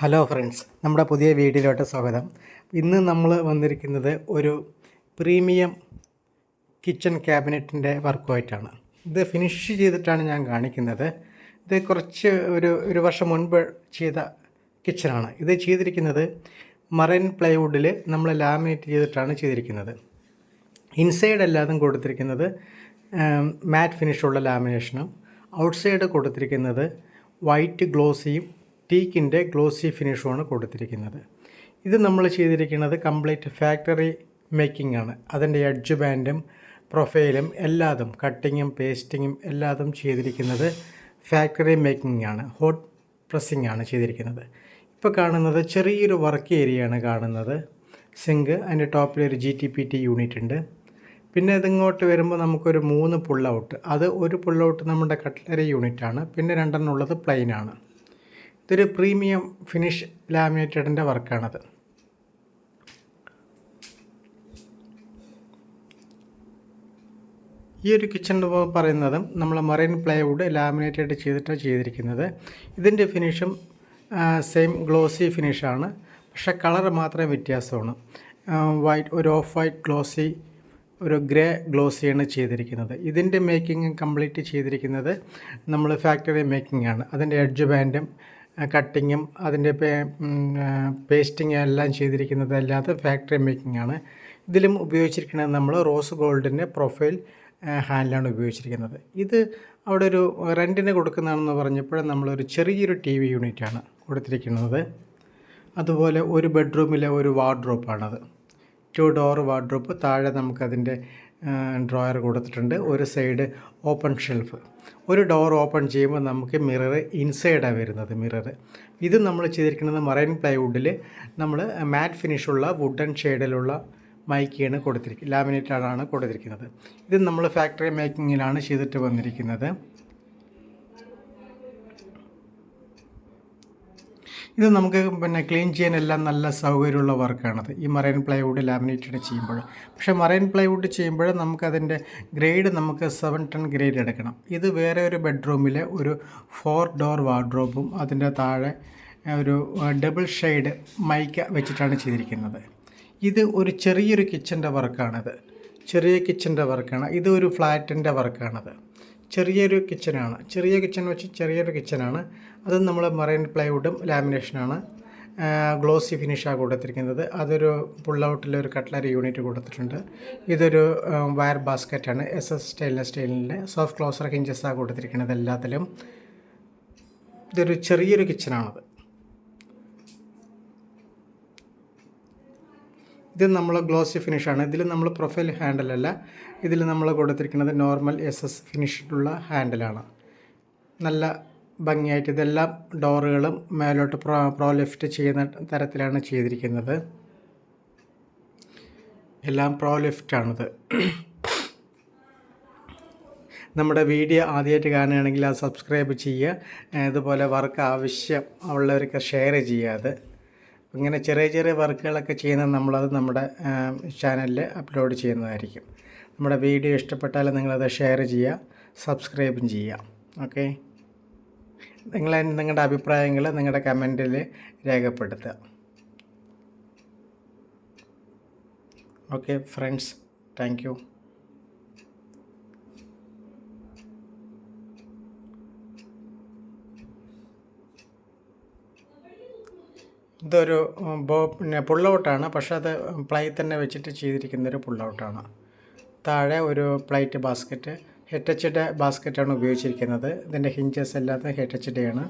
Hello friends, നമ്മുടെ പുതിയ വീഡിയോയിലോട്ട് സ്വാഗതം. ഇന്ന് നമ്മൾ വന്നിരിക്കുന്നത് ഒരു പ്രീമിയം കിച്ചൺ ക്യാബിനറ്റിൻ്റെ വർക്കുമായിട്ടാണ്. ഇത് ഫിനിഷ് ചെയ്തിട്ടാണ് ഞാൻ കാണിക്കുന്നത്. ഇത് കുറച്ച് ഒരു വർഷം മുൻപ് ചെയ്ത കിച്ചണാണ്. ഇത് ചെയ്തിരിക്കുന്നത് മറൈൻ പ്ലൈവുഡിൽ നമ്മൾ ലാമിനേറ്റ് ചെയ്തിട്ടാണ് ചെയ്തിരിക്കുന്നത്. ഇൻസൈഡ് എല്ലാതും കൊടുത്തിരിക്കുന്നത് മാറ്റ് ഫിനിഷുള്ള ലാമിനേഷനും, ഔട്ട്സൈഡ് കൊടുത്തിരിക്കുന്നത് വൈറ്റ് ഗ്ലോസിയും ടീക്കിൻ്റെ ഗ്ലോസി ഫിനിഷുമാണ് കൊടുത്തിരിക്കുന്നത്. ഇത് നമ്മൾ ചെയ്തിരിക്കുന്നത് കംപ്ലീറ്റ് ഫാക്ടറി മേക്കിംഗ് ആണ്. അതിൻ്റെ എഡ്ജ് ബാൻഡും പ്രൊഫൈലും എല്ലാതും കട്ടിങ്ങും പേസ്റ്റിങ്ങും എല്ലാതും ചെയ്തിരിക്കുന്നത് ഫാക്ടറി മേക്കിംഗ് ആണ്. ഹോട്ട് പ്രസ്സിംഗ് ആണ് ചെയ്തിരിക്കുന്നത്. ഇപ്പോൾ കാണുന്നത് ചെറിയൊരു വർക്ക് ഏരിയയാണ് കാണുന്നത്. സിങ്ക്, അതിൻ്റെ ടോപ്പിലൊരു GTPT യൂണിറ്റ് ഉണ്ട്. പിന്നെ ഇതിങ്ങോട്ട് വരുമ്പോൾ നമുക്കൊരു 3 പുൾ ഔട്ട്. അത് ഒരു പുൾ ഔട്ട് നമ്മുടെ കട്ട്ലറി യൂണിറ്റാണ്. പിന്നെ 2 ഉള്ളത് പ്ലെയിനാണ്. ഇതൊരു പ്രീമിയം ഫിനിഷ് ലാമിനേറ്റഡിൻ്റെ വർക്കാണത്. ഈ ഒരു കിച്ചൺ പറയുന്നതും നമ്മൾ മറൈൻ പ്ലൈവുഡ് ലാമിനേറ്റഡ് ചെയ്തിട്ടാണ് ചെയ്തിരിക്കുന്നത്. ഇതിൻ്റെ ഫിനിഷും സെയിം ഗ്ലോസി ഫിനിഷാണ്, പക്ഷേ കളർ മാത്രമേ വ്യത്യാസമാണ്. വൈറ്റ്, ഒരു ഓഫ് വൈറ്റ് ഗ്ലോസി, ഒരു ഗ്രേ ഗ്ലോസിയാണ് ചെയ്തിരിക്കുന്നത്. ഇതിൻ്റെ മേക്കിംഗ് കംപ്ലീറ്റ് ചെയ്തിരിക്കുന്നത് നമ്മൾ ഫാക്ടറി മേക്കിംഗ് ആണ്. അതിൻ്റെ എഡ്ജ് ബാൻഡും കട്ടിങ്ങും അതിൻ്റെ പേസ്റ്റിങ് എല്ലാം ചെയ്തിരിക്കുന്നത് അല്ലാതെ ഫാക്ടറി മേക്കിംഗ് ആണ്. ഇതിലും ഉപയോഗിച്ചിരിക്കുന്നത് നമ്മൾ റോസ് ഗോൾഡിൻ്റെ പ്രൊഫൈൽ ഹാൻഡിലാണ് ഉപയോഗിച്ചിരിക്കുന്നത്. ഇത് അവിടെ ഒരു റെൻറ്റിന് കൊടുക്കുന്നതാണെന്ന് പറഞ്ഞപ്പോൾ നമ്മളൊരു ചെറിയൊരു TV യൂണിറ്റാണ് കൊടുത്തിരിക്കുന്നത്. അതുപോലെ ഒരു ബെഡ്റൂമിലെ ഒരു വാർഡ്രോപ്പാണത്. 2 ഡോർ വാർഡ്രോപ്പ്. താഴെ നമുക്കതിൻ്റെ ഡ്രോയർ കൊടുത്തിട്ടുണ്ട്. ഒരു സൈഡ് ഓപ്പൺ ഷെൽഫ്. ഒരു ഡോർ ഓപ്പൺ ചെയ്യുമ്പോൾ നമുക്ക് മിറർ ഇൻസൈഡാണ് വരുന്നത്. മിറർ ഇത് നമ്മൾ ചെയ്തിരിക്കുന്നത് മറൈൻ പ്ലൈവുഡിൽ നമ്മൾ മാറ്റ് ഫിനിഷുള്ള വുഡൻ ഷെയ്ഡിലുള്ള മൈക്കാണ് കൊടുത്തിരിക്കുന്നത്, ലാമിനേറ്റാണ് കൊടുത്തിരിക്കുന്നത്. ഇത് നമ്മൾ ഫാക്ടറി മേക്കിങ്ങിലാണ് ചെയ്തിട്ട് വന്നിരിക്കുന്നത്. ഇത് നമുക്ക് ക്ലീൻ ചെയ്യാനെല്ലാം നല്ല സൗകര്യമുള്ള വർക്കാണത്, ഈ മറൈൻ പ്ലൈവുഡ് ലാമിനേറ്റഡ് ചെയ്യുമ്പോൾ. പക്ഷേ മറൈൻ പ്ലൈവുഡ് ചെയ്യുമ്പോൾ നമുക്കതിൻ്റെ ഗ്രേഡ് നമുക്ക് 710 ഗ്രേഡ് എടുക്കണം. ഇത് വേറെ ഒരു ബെഡ്റൂമിലെ ഒരു 4 ഡോർ വാർഡ്രോബും അതിൻ്റെ താഴെ ഒരു ഡബിൾ ഷെയ്ഡ് മൈക്ക വെച്ചിട്ടാണ് ചെയ്തിരിക്കുന്നത്. ഇത് ഒരു ചെറിയൊരു കിച്ചൻ്റെ വർക്കാണത്. ചെറിയ കിച്ചൻ്റെ വർക്കാണ് ഇത്. ഒരു ഫ്ലാറ്റിൻ്റെ വർക്കാണത്. ചെറിയൊരു കിച്ചനാണ്. ചെറിയ കിച്ചൺ വെച്ച് ചെറിയൊരു കിച്ചനാണ്. അത് നമ്മൾ മറൈൻ പ്ലൈവുഡും ലാമിനേഷനാണ്. ഗ്ലോസി ഫിനിഷാണ് കൊടുത്തിരിക്കുന്നത്. അതൊരു പുൾ ഔട്ടിലൊരു കട്ട്ലറി യൂണിറ്റ് കൊടുത്തിട്ടുണ്ട്. ഇതൊരു വയർ ബാസ്ക്കറ്റാണ്. SS സ്റ്റെയിൻലെസ് സ്റ്റീലിൻ്റെ സോഫ്റ്റ് ക്ലോസർ ഹിഞ്ചസാണ് കൊടുത്തിരിക്കുന്നത് എല്ലാത്തിലും. ഇതൊരു ചെറിയൊരു കിച്ചനാണത്. ഇത് നമ്മൾ ഗ്ലോസി ഫിനിഷാണ്. ഇതിൽ നമ്മൾ പ്രൊഫൈൽ ഹാൻഡിലല്ല, ഇതിൽ നമ്മൾ കൊടുത്തിരിക്കുന്നത് നോർമൽ SS ഫിനിഷിലുള്ള ഹാൻഡിലാണ്. നല്ല ഭംഗിയായിട്ട് ഇതെല്ലാം ഡോറുകളും മേലോട്ട് പ്രോ ലിഫ്റ്റ് ചെയ്യുന്ന തരത്തിലാണ് ചെയ്തിരിക്കുന്നത്. എല്ലാം പ്രോ ലിഫ്റ്റാണിത്. നമ്മുടെ വീഡിയോ ആദ്യമായിട്ട് കാണുകയാണെങ്കിൽ അത് സബ്സ്ക്രൈബ് ചെയ്യുക. ഇതുപോലെ വർക്ക് ആവശ്യം ഉള്ളവർക്ക് ഷെയർ ചെയ്യാതെ. ഇങ്ങനെ ചെറിയ ചെറിയ വർക്കുകളൊക്കെ ചെയ്യുന്നത് നമ്മളത് നമ്മുടെ ചാനലിൽ അപ്ലോഡ് ചെയ്യുന്നതായിരിക്കും. നമ്മുടെ വീഡിയോ ഇഷ്ടപ്പെട്ടാൽ നിങ്ങളത് ഷെയർ ചെയ്യുക, സബ്സ്ക്രൈബും ചെയ്യുക. ഓക്കെ, നിങ്ങളുടെ അഭിപ്രായങ്ങൾ നിങ്ങളുടെ കമൻറ്റിൽ രേഖപ്പെടുത്തുക. Okay friends, thank you. ഇതൊരു പുൾ ഔട്ടാണ്, പക്ഷേ അത് പ്ലൈ തന്നെ വെച്ചിട്ട് ചെയ്തിരിക്കുന്നൊരു പുൾ ഔട്ടാണ്. താഴെ ഒരു പ്ലൈറ്റ് ബാസ്ക്കറ്റ്, HHD ബാസ്ക്കറ്റാണ് ഉപയോഗിച്ചിരിക്കുന്നത്. ഇതിൻ്റെ ഹിഞ്ചസ് എല്ലാത്തും HHD ആണ്.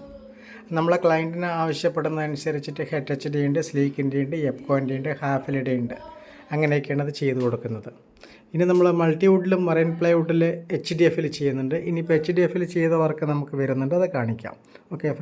നമ്മളെ ക്ലയൻറ്റിന് ആവശ്യപ്പെടുന്നതനുസരിച്ചിട്ട് HHD ഉണ്ട്, സ്ലീക്കിൻ്റെ ഉണ്ട്, എപ്കോൻ്റെ ഉണ്ട്, ഹാഫിലിൻ്റെ ഉണ്ട്. അങ്ങനെയൊക്കെയാണ് അത് ചെയ്ത് കൊടുക്കുന്നത്. ഇനി നമ്മൾ മൾട്ടിവുഡിലും മറൈൻ പ്ലൈവുഡിൽ HDF ചെയ്യുന്നുണ്ട്. ഇനിയിപ്പോൾ HDF ചെയ്ത വർക്ക് നമുക്ക് വരുന്നുണ്ട്, അത് കാണിക്കാം. Okay friends.